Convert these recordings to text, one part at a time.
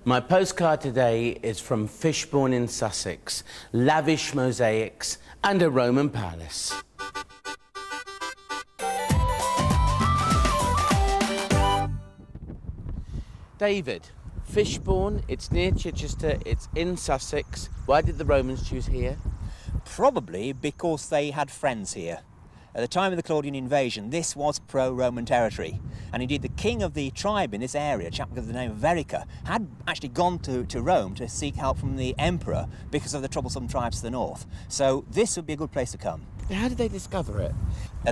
My postcard today is from Fishbourne in Sussex. Lavish mosaics and a Roman palace. David, Fishbourne, it's near Chichester, it's in Sussex. Why did the Romans choose here? Probably because they had friends here. At the time of the Claudian invasion, this was pro-Roman territory. And indeed, the king of the tribe in this area, a chap with the name of Verica, had actually gone to Rome to seek help from the emperor because of the troublesome tribes to the north. So this would be a good place to come. How did they discover it?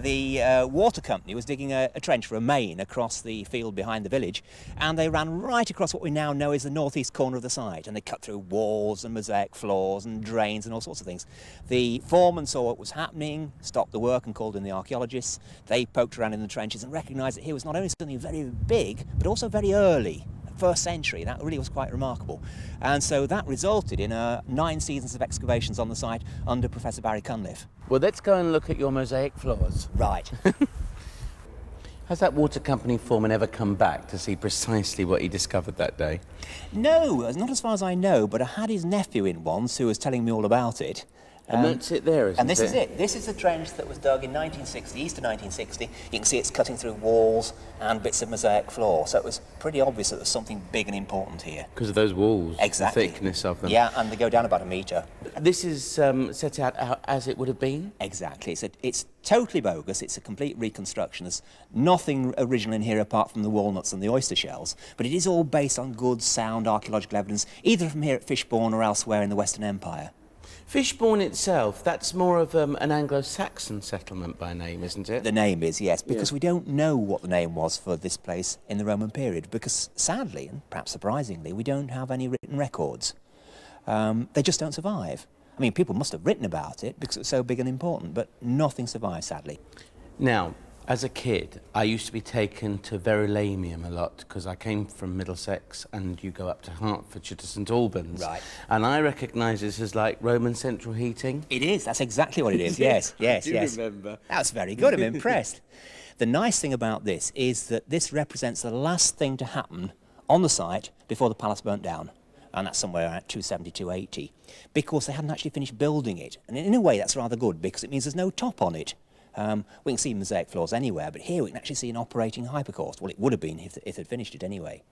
The water company was digging a trench for a main across the field behind the village, and they ran right across what we now know is the northeast corner of the site, and they cut through walls and mosaic floors and drains and all sorts of things. The foreman saw what was happening, stopped the work and called in the archaeologists. They poked around in the trenches and recognised that here was not only something very big, but also very early. First century. That really was quite remarkable. And so that resulted in 9 seasons of excavations on the site under Professor Barry Cunliffe. Well, let's go and look at your mosaic floors. Right. Has that water company foreman ever come back to see precisely what he discovered that day? No, not as far as I know, but I had his nephew in once who was telling me all about it. And that's it there, isn't it? And this is it. This is the trench that was dug in 1960, Easter 1960. You can see it's cutting through walls and bits of mosaic floor. So it was pretty obvious that there was something big and important here. Because of those walls, exactly. The thickness of them. Yeah, and they go down about a metre. This is set out as it would have been? Exactly. It's totally bogus. It's a complete reconstruction. There's nothing original in here apart from the walnuts and the oyster shells. But it is all based on good, sound archaeological evidence, either from here at Fishbourne or elsewhere in the Western Empire. Fishbourne itself, that's more of an Anglo-Saxon settlement by name, isn't it? The name is, yes, because Yeah. we don't know what the name was for this place in the Roman period, because sadly, and perhaps surprisingly, we don't have any written records. They just don't survive. I mean, people must have written about it because it's so big and important, but nothing survives, sadly. Now, as a kid, I used to be taken to Verulamium a lot because I came from Middlesex and you go up to Hertfordshire to St Albans. Right. And I recognise this as like Roman central heating. It is, that's exactly what it is, yes, yes, I do yes. remember. That's very good, I'm impressed. The nice thing about this is that this represents the last thing to happen on the site before the palace burnt down. And that's somewhere around 270, 280, because they hadn't actually finished building it. And in a way, that's rather good, because it means there's no top on it. We can see mosaic floors anywhere, but here we can actually see an operating hypocaust. Well, it would have been if they'd finished it anyway.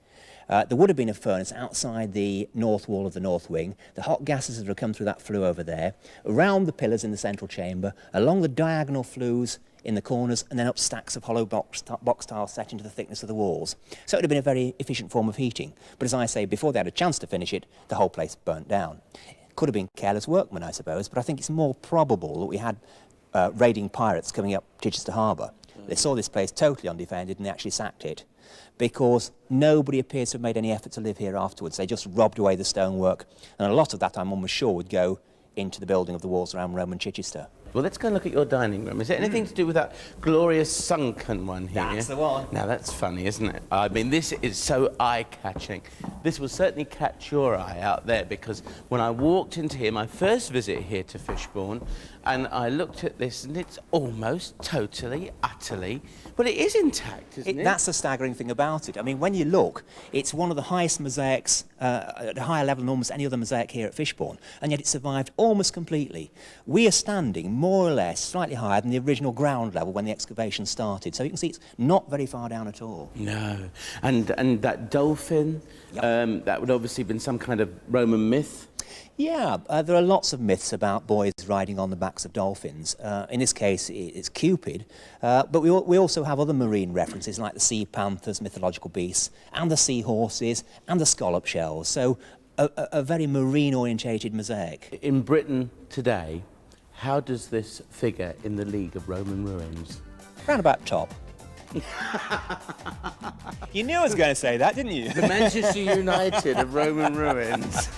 There would have been a furnace outside the north wall of the north wing. The hot gases that have come through that flue over there, around the pillars in the central chamber, along the diagonal flues in the corners, and then up stacks of hollow box tiles set into the thickness of the walls. So it would have been a very efficient form of heating. But as I say, before they had a chance to finish it, the whole place burnt down. Could have been careless workmen, I suppose, but I think it's more probable that we had raiding pirates coming up Chichester Harbour. They saw this place totally undefended and they actually sacked it because nobody appears to have made any effort to live here afterwards. They just robbed away the stonework, and a lot of that, I'm almost sure, would go into the building of the walls around Roman Chichester. Well, let's go and look at your dining room. Is it anything to do with that glorious sunken one here? That's the one. Now, that's funny, isn't it? I mean, this is so eye-catching. This will certainly catch your eye out there, because when I walked into here, my first visit here to Fishbourne, and I looked at this, and it's almost totally, utterly, but it is intact, isn't it? That's the staggering thing about it. I mean, when you look, it's one of the highest mosaics, at a higher level than almost any other mosaic here at Fishbourne, and yet it survived almost completely. We are standing more or less slightly higher than the original ground level when the excavation started, so you can see it's not very far down at all. No. And that dolphin, Yep. that would obviously have been some kind of Roman myth. Yeah, there are lots of myths about boys riding on the backs of dolphins. In this case, it's Cupid, but we also have other marine references like the sea panthers, mythological beasts, and the seahorses, and the scallop shells. So a very marine-orientated mosaic. In Britain today, how does this figure in the League of Roman Ruins? Round about top. You knew I was going to say that, didn't you? The Manchester United of Roman ruins.